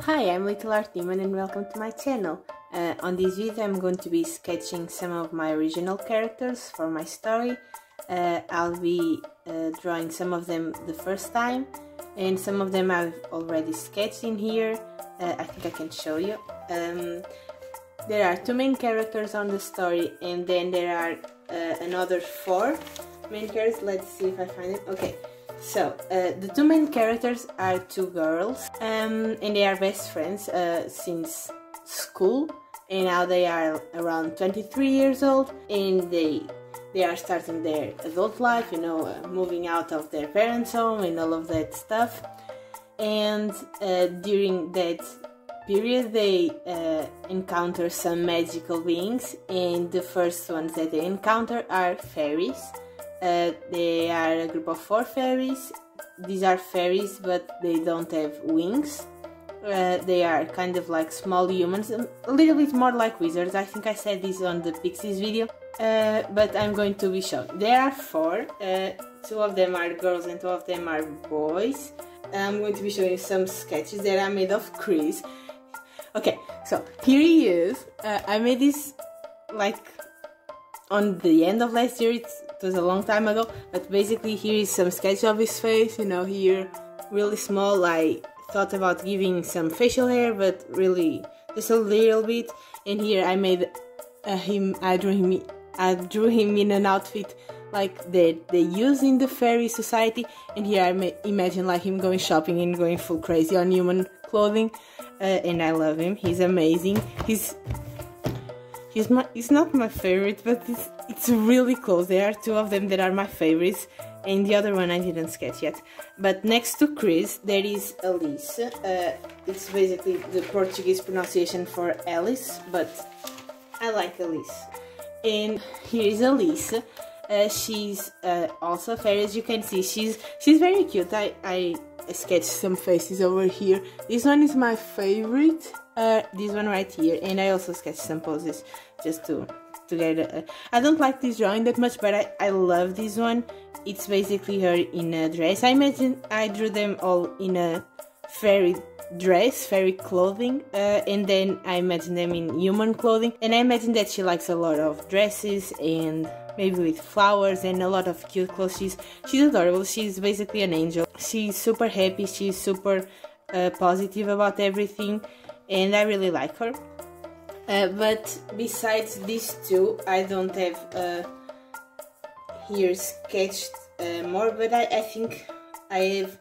Hi, I'm Little Art Demon and welcome to my channel. On this video I'm going to be sketching some of my original characters for my story. I'll be drawing some of them the first time and some of them I've already sketched in here. I think I can show you. There are two main characters on the story and then there are another four main characters. Let's see if I find it. Okay. So, the two main characters are two girls, and they are best friends since school, and now they are around 23 years old, and they are starting their adult life, you know, moving out of their parents' home and all of that stuff. And during that period they encounter some magical beings, and the first ones that they encounter are fairies. They are a group of 4 fairies. These are fairies, but they don't have wings. They are kind of like small humans, a little bit more like wizards. I think I said this on the Pixies video, but I'm going to be showing. There are 4. 2 of them are girls and 2 of them are boys. I'm going to be showing you some sketches that I made of Chris. Okay, so here he is. I made this like on the end of last year. It was a long time ago, but basically here is some sketch of his face, you know, here really small. I thought about giving some facial hair, but really just a little bit. And here I made I drew him in an outfit like that they use in the fairy society, and here I imagine like him going shopping and going full crazy on human clothing, and I love him. He's amazing. He's not my favorite, but it's really close. There are 2 of them that are my favorites, and the other one I didn't sketch yet. But next to Chris, there is Elise. It's basically the Portuguese pronunciation for Alice, but I like Elise. And here is Elise. She's also a fairy, as you can see. She's very cute. I sketched some faces over here. This one is my favorite. This one right here, and I also sketched some poses just to get I don't like this drawing that much, but I love this one. It's basically her in a dress. I imagine I drew them all in a fairy dress, fairy clothing, and then I imagine them in human clothing, and I imagine that she likes a lot of dresses and maybe with flowers and a lot of cute clothes. She's adorable. She's basically an angel. She's super happy. She's super positive about everything, and I really like her. But besides these 2, I don't have here sketched more, but I think I have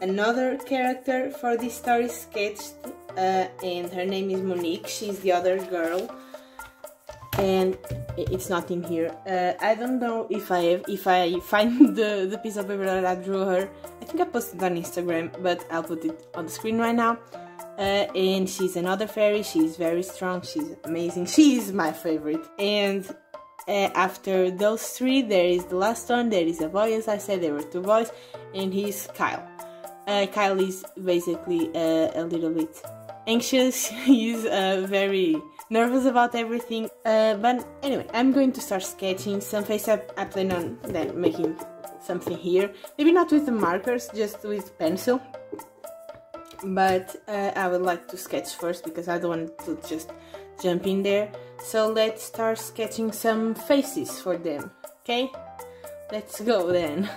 another character for this story sketched, and her name is Monique. She's the other girl, and it's not in here. I don't know if I find the piece of paper that I drew her. I think I posted it on Instagram, but I'll put it on the screen right now. And she's another fairy. She's very strong. She's amazing. She is my favorite. And after those 3, there is the last one. There is a boy, as I said. There were 2 boys, and he's Kyle. Kyle is basically a little bit anxious. He's very nervous about everything. But anyway, I'm going to start sketching some face. I plan on then making something here. Maybe not with the markers, just with pencil. But I would like to sketch first because I don't want to just jump in there. So let's start sketching some faces for them, okay? Let's go then.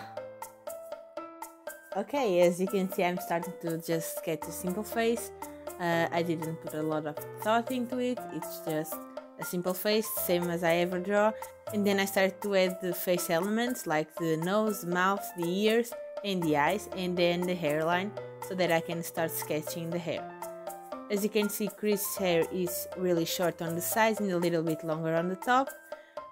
Okay, as you can see, I'm starting to just sketch a simple face. I didn't put a lot of thought into it. It's just a simple face, same as I ever draw. And then I started to add the face elements like the nose, mouth, the ears, and the eyes, and then the hairline, so that I can start sketching the hair. As you can see, Chris' hair is really short on the sides and a little bit longer on the top.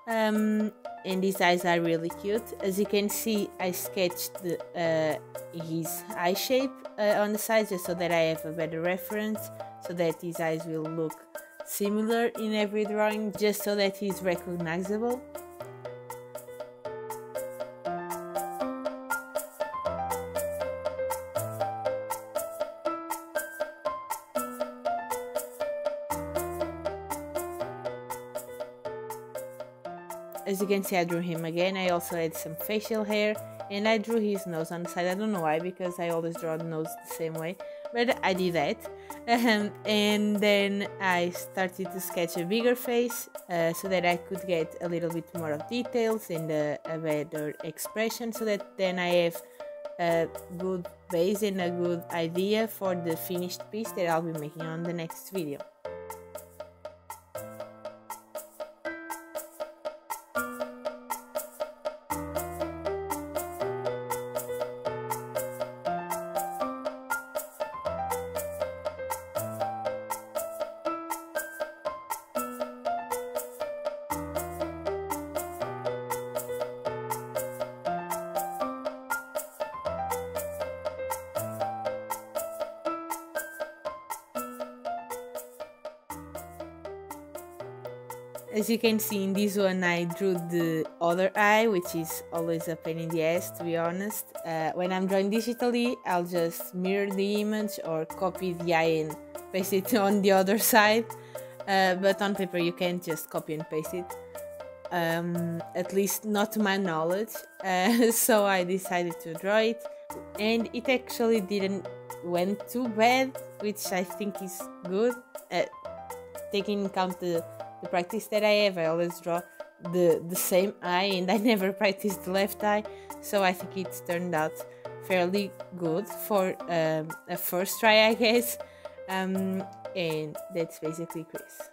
And his eyes are really cute. As you can see, I sketched his eye shape on the sides just so that I have a better reference, so that his eyes will look similar in every drawing, just so that he's recognizable. As you can see, I drew him again. I also had some facial hair, and I drew his nose on the side. I don't know why, because I always draw the nose the same way, but I did that. And then I started to sketch a bigger face so that I could get a little bit more of details and a better expression, so that then I have a good base and a good idea for the finished piece that I'll be making on the next video. As you can see in this one, I drew the other eye, which is always a pain in the ass, to be honest. When I'm drawing digitally, I'll just mirror the image or copy the eye and paste it on the other side. But on paper you can't just copy and paste it, at least not to my knowledge. So I decided to draw it, and it actually didn't went too bad, which I think is good. Taking into account the practice that I have, I always draw the same eye and I never practice the left eye, so I think it's turned out fairly good for a first try, I guess. And that's basically Chris.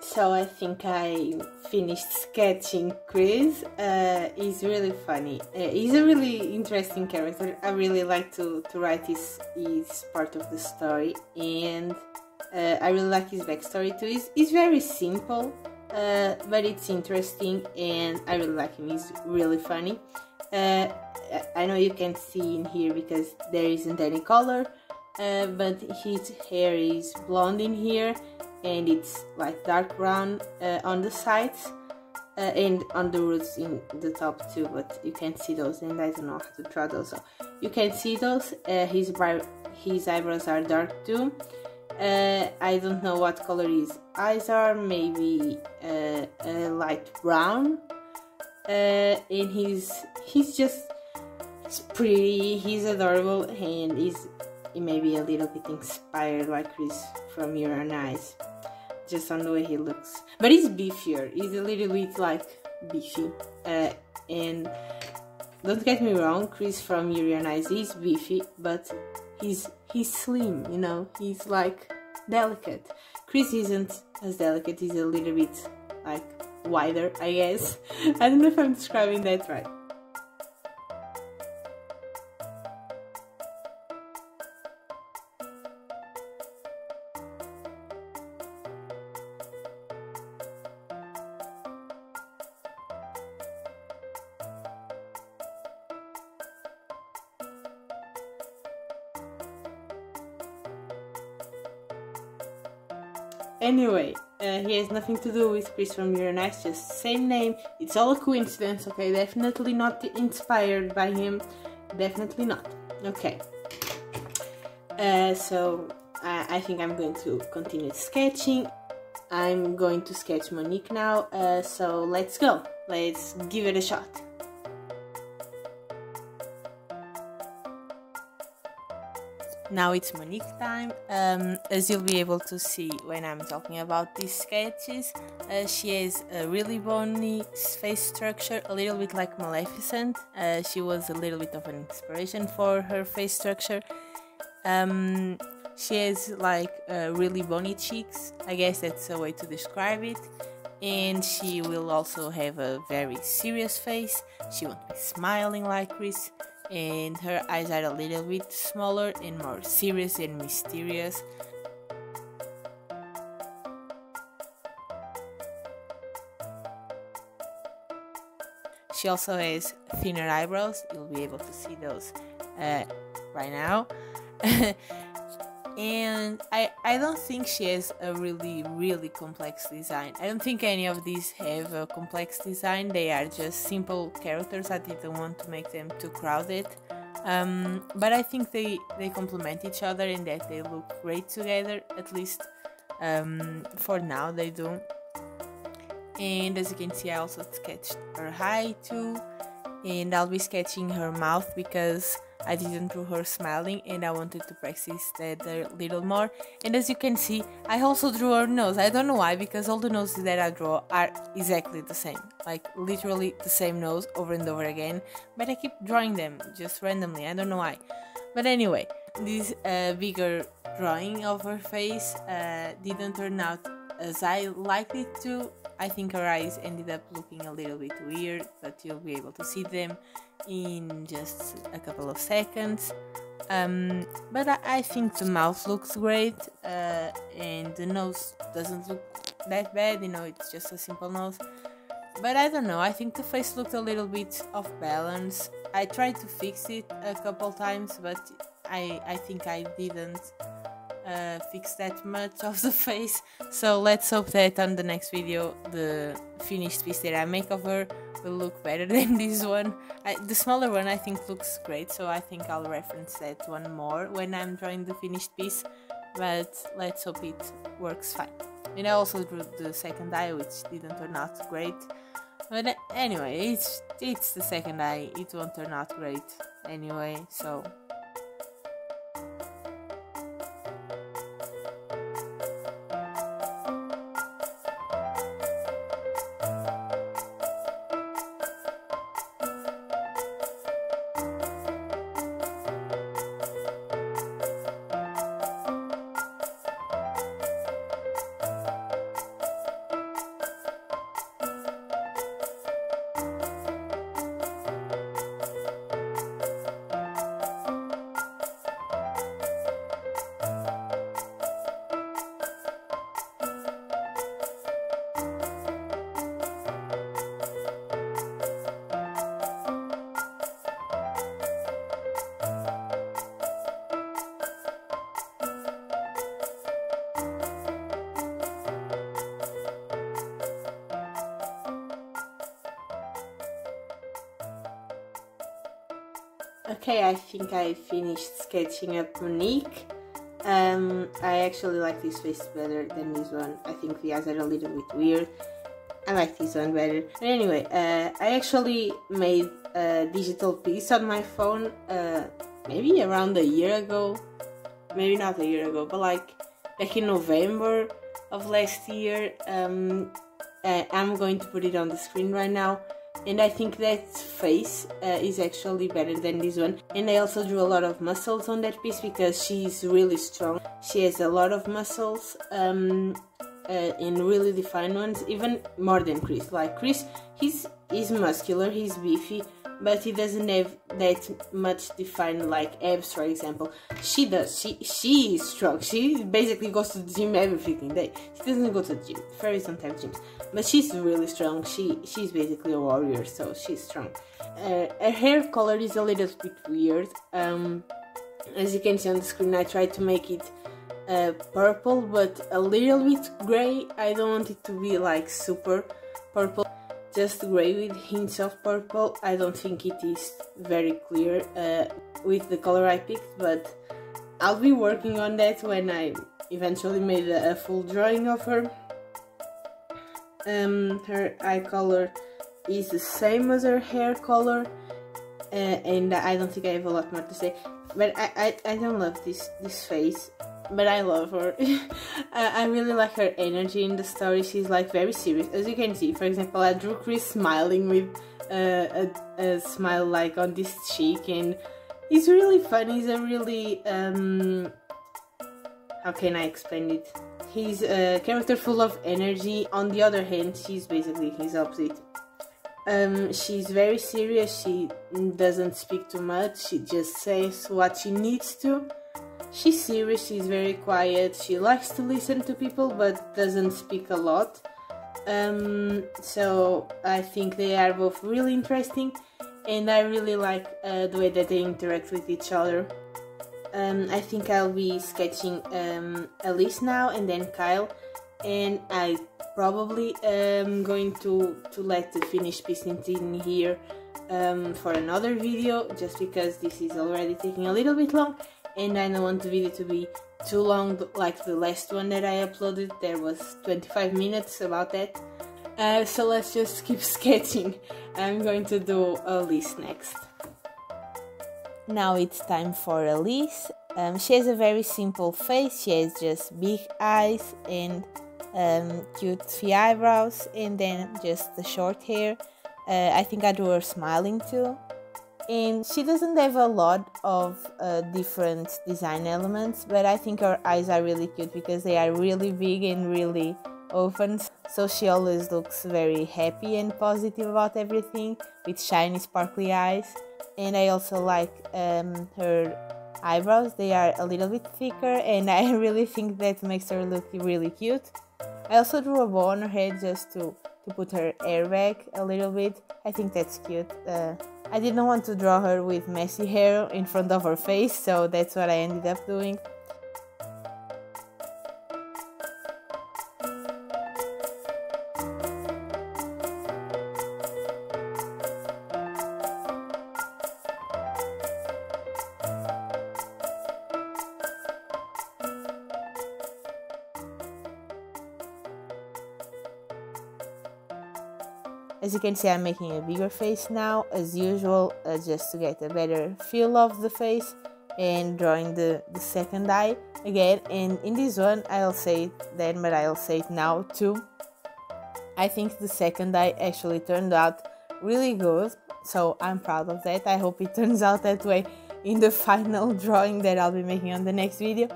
So I think I finished sketching Chris. He's really funny. He's a really interesting character. I really like to write his part of the story, and I really like his backstory too. He's very simple, but it's interesting, and I really like him. He's really funny. I know you can't see in here because there isn't any color, but his hair is blonde in here, and it's like dark brown on the sides and on the roots in the top too, but you can't see those, and I don't know how to draw those, so you can see those. His eyebrows are dark too. I don't know what color his eyes are, maybe a light brown, and he's pretty, he's adorable, and he may be a little bit inspired by Chris from Your Own Eyes, just on the way he looks. But he's beefier, he's a little bit like beefy, and don't get me wrong, Chris from Your Own Eyes is beefy, but he's slim, you know, he's like delicate. Chris isn't as delicate, he's a little bit like wider, I guess. I don't know if I'm describing that right. Anyway, he has nothing to do with Chris from Your Own Eyes, just same name. It's all a coincidence, okay? Definitely not inspired by him. Definitely not. Okay. So I think I'm going to continue sketching. I'm going to sketch Monique now. So let's go. Let's give it a shot. Now it's Monique time. As you'll be able to see when I'm talking about these sketches, she has a really bony face structure, a little bit like Maleficent. She was a little bit of an inspiration for her face structure. She has like really bony cheeks, I guess that's a way to describe it. And she will also have a very serious face. She won't be smiling like Chris. And her eyes are a little bit smaller and more serious and mysterious. She also has thinner eyebrows. You'll be able to see those right now. And I don't think she has a really complex design. I don't think any of these have a complex design. They are just simple characters. I didn't want to make them too crowded. But I think they complement each other in that they look great together. At least For now they do. And as you can see, I also sketched her eye too, and I'll be sketching her mouth because I didn't draw her smiling and I wanted to practice that a little more. And as you can see, I also drew her nose. I don't know why, because all the noses that I draw are exactly the same, like literally the same nose over and over again, but I keep drawing them just randomly. I don't know why. But anyway, this bigger drawing of her face didn't turn out as I liked it to. I think her eyes ended up looking a little bit weird, but you'll be able to see them in just a couple of seconds. But I think the mouth looks great, and the nose doesn't look that bad, you know, it's just a simple nose. But I don't know, I think the face looked a little bit off balance. I tried to fix it a couple times, but I think I didn't fix that much of the face. So let's hope that on the next video the finished piece that I make of her will look better than this one. The smaller one I think looks great, so I think I'll reference that one more when I'm drawing the finished piece, but let's hope it works fine. And I also drew the second eye, which didn't turn out great, but anyway, it's the second eye, it won't turn out great anyway, so okay, I think I finished sketching up Monique. I actually like this face better than this one. I think the eyes are a little bit weird. I like this one better. But anyway, I actually made a digital piece on my phone maybe around a year ago. Maybe not a year ago, but like back in November of last year. I'm going to put it on the screen right now. And I think that face is actually better than this one. And I also drew a lot of muscles on that piece because she's really strong. She has a lot of muscles and really defined ones, even more than Chris. Like Chris, he's muscular, he's beefy, but he doesn't have that much defined like abs, for example. She does. She is strong. She basically goes to the gym every freaking day. She doesn't go to the gym. Fairies don't have gyms. But she's really strong. She's basically a warrior, so she's strong. Her hair color is a little bit weird. As you can see on the screen, I tried to make it purple, but a little bit gray. I don't want it to be like super purple, just gray with hints of purple. I don't think it is very clear with the color I picked, but I'll be working on that when I eventually made a full drawing of her. Her eye color is the same as her hair color, and I don't think I have a lot more to say. But I don't love this face, but I love her. I really like her energy in the story. She's like very serious, as you can see. For example, I drew Chris smiling with a smile like on this cheek, and he's really fun. He's a really how can I explain it? He's a character full of energy. On the other hand, she's basically his opposite. She's very serious. She doesn't speak too much. She just says what she needs to. She's serious. She's very quiet. She likes to listen to people, but doesn't speak a lot. So I think they are both really interesting, and I really like the way that they interact with each other. I think I'll be sketching Elise now, and then Kyle, and I probably am going to let the finished piece in here for another video, just because this is already taking a little bit long and I don't want the video to be too long like the last one that I uploaded. There was 25 minutes about that. So let's just keep sketching. I'm going to do Elise next. Now it's time for Elise. She has a very simple face. She has just big eyes and cute eyebrows, and then just the short hair. I think I drew her smiling too. And she doesn't have a lot of different design elements, but I think her eyes are really cute because they are really big and really open. So she always looks very happy and positive about everything with shiny sparkly eyes. And I also like her eyebrows. They are a little bit thicker, and I really think that makes her look really cute. I also drew a bow on her head just to put her hair back a little bit. I think that's cute. I didn't want to draw her with messy hair in front of her face, so that's what I ended up doing. As you can see, I'm making a bigger face now, as usual, just to get a better feel of the face, and drawing the second eye again. And in this one, I'll say it then, but I'll say it now too. I think the second eye actually turned out really good, so I'm proud of that. I hope it turns out that way in the final drawing that I'll be making on the next video.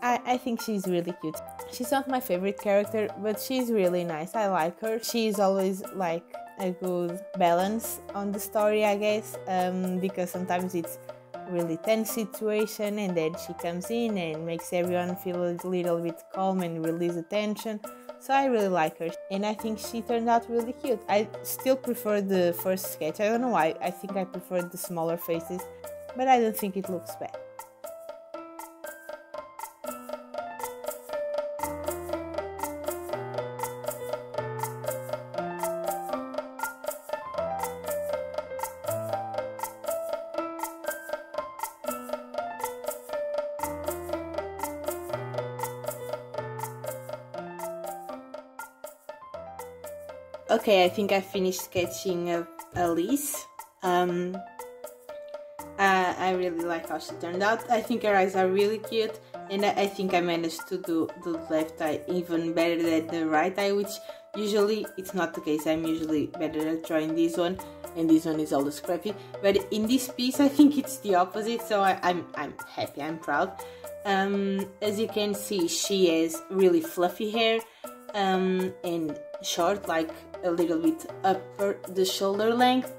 I think she's really cute. She's not my favorite character, but she's really nice. I like her. She's always like a good balance on the story, I guess, because sometimes it's really tense situation and then she comes in and makes everyone feel a little bit calm and release the tension. So I really like her, and I think she turned out really cute. I still prefer the first sketch. I don't know why. I think I prefer the smaller faces, but I don't think it looks bad. Okay, I think I finished sketching Elise. I really like how she turned out. I think her eyes are really cute, and I think I managed to do the left eye even better than the right eye, which usually it's not the case. I'm usually better at drawing this one, and this one is all scrappy. But in this piece, I think it's the opposite, so I'm happy, I'm proud. As you can see, she has really fluffy hair and short, like a little bit upper the shoulder length.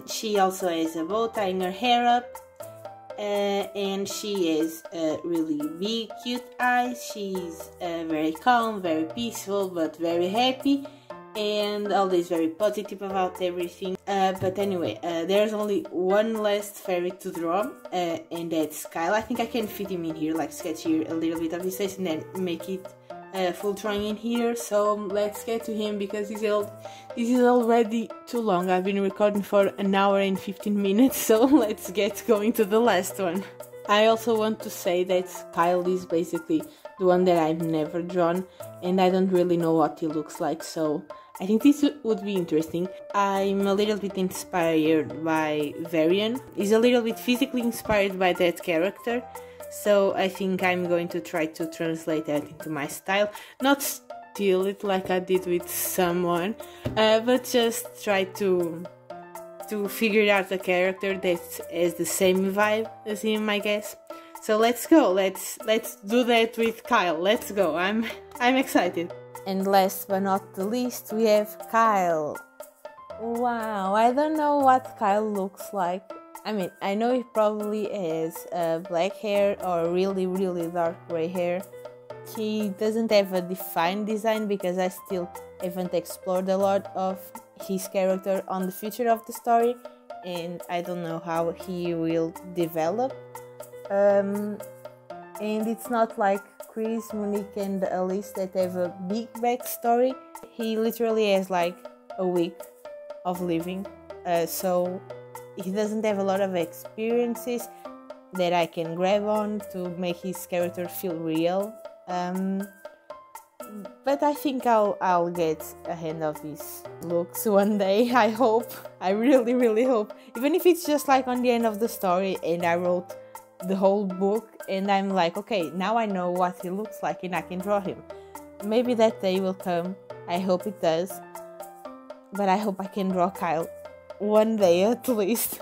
She also has a bow tying her hair up, and she has really big cute eyes. She's very calm, very peaceful, but very happy, and always very positive about everything. But anyway, there's only one last fairy to draw, and that's Kyle. I think I can fit him in here, like sketch here a little bit of his face and then make it full drawing in here. So let's get to him, because this is already too long. I've been recording for 1 hour and 15 minutes, so let's get going to the last one. I also want to say that Kyle is basically the one that I've never drawn, and I don't really know what he looks like, so I think this would be interesting. I'm a little bit inspired by Varian. He's a little bit physically inspired by that character, so I think I'm going to try to translate that into my style. Not steal it like I did with someone, but just try to figure out a character that has the same vibe as him, I guess. So let's go. Let's do that with Kyle. Let's go. I'm excited. And last but not the least, we have Kyle. Wow, I don't know what Kyle looks like. I mean, I know he probably has black hair or really, really dark gray hair. He doesn't have a defined design because I still haven't explored a lot of his character on the future of the story, and I don't know how he will develop. And it's not like Chris, Monique and Elise that have a big backstory. He literally has like a week of living, so he doesn't have a lot of experiences, that I can grab on to make his character feel real. But I think I'll get a hand of his looks one day. I hope. I really, really hope. Even if it's just like on the end of the story and I wrote the whole book and I'm like, okay, now I know what he looks like and I can draw him. Maybe that day will come. I hope it does. But I hope I can draw Kyle one day at least.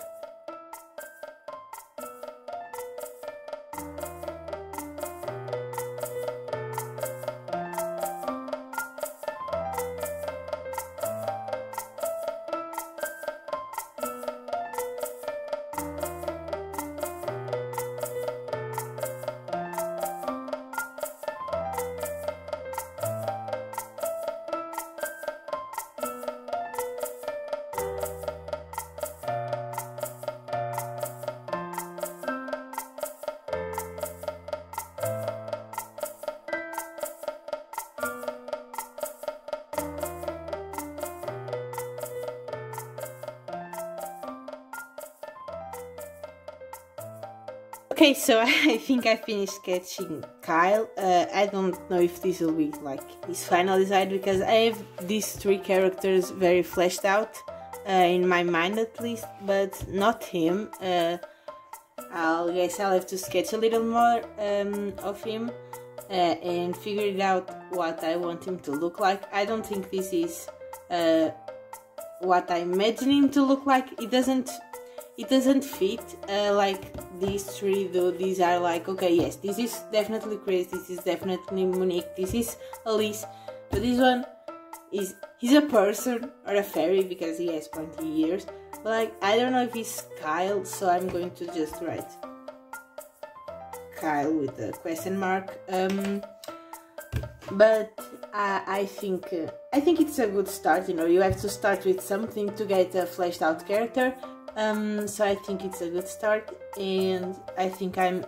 Okay, so I think I finished sketching Kyle. I don't know if this will be like his final design because I have these three characters very fleshed out in my mind at least, but not him. I guess I'll have to sketch a little more of him and figure it out what I want him to look like. I don't think this is what I imagine him to look like. It doesn't fit like these three do. These are like, okay, yes, this is definitely Chris, this is definitely Monique, this is Elise, but this one he's a person or a fairy because he has pointy ears, but like I don't know if he's Kyle, so I'm going to just write Kyle with a question mark. But I think it's a good start. You know, you have to start with something to get a fleshed out character. So I think it's a good start, and I think I'm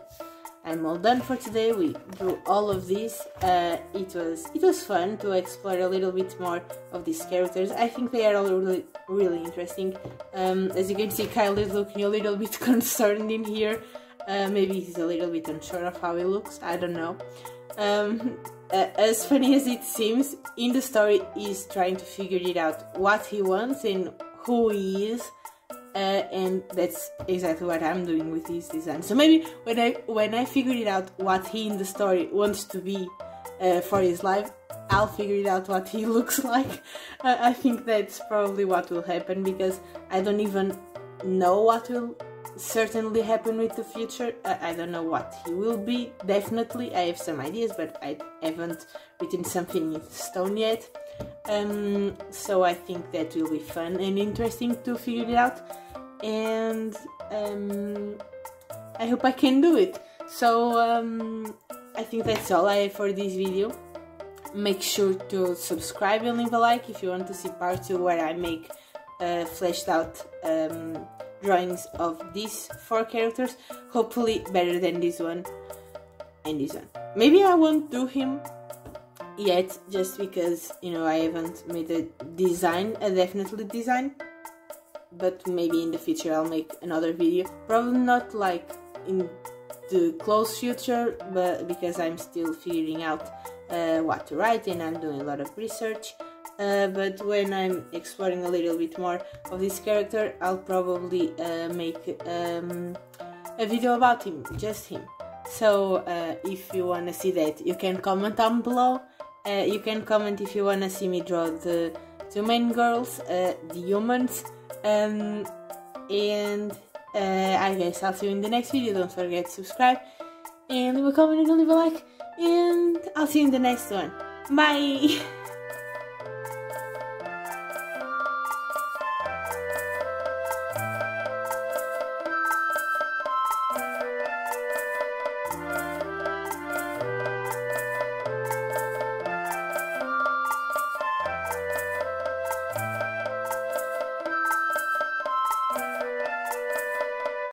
all done for today. We drew all of these. It was fun to explore a little bit more of these characters. I think they are all really interesting. As you can see, Kyle is looking a little bit concerned in here. Maybe he's a little bit unsure of how he looks. I don't know. As funny as it seems, in the story he's trying to figure it out what he wants and who he is. And that's exactly what I'm doing with his design. So maybe when I figure it out what he in the story wants to be for his life, I'll figure it out what he looks like. I think that's probably what will happen, because I don't even know what will certainly happen with the future. I don't know what he will be, definitely. I have some ideas, but I haven't written something in stone yet. So I think that will be fun and interesting to figure it out, and I hope I can do it. So I think that's all I have for this video. Make sure to subscribe and leave a like if you want to see part 2, where I make fleshed out drawings of these 4 characters, hopefully better than this one and this one. Maybe I won't do him yet, just because, you know, I haven't made a definitely design, but maybe in the future I'll make another video. Probably not like in the close future, but because I'm still figuring out what to write and I'm doing a lot of research. But when I'm exploring a little bit more of this character, I'll probably make a video about him, just him. So if you wanna see that, you can comment down below. You can comment if you wanna see me draw the 2 main girls, the humans, and I guess I'll see you in the next video. Don't forget to subscribe and leave a comment and leave a like, and I'll see you in the next one. Bye!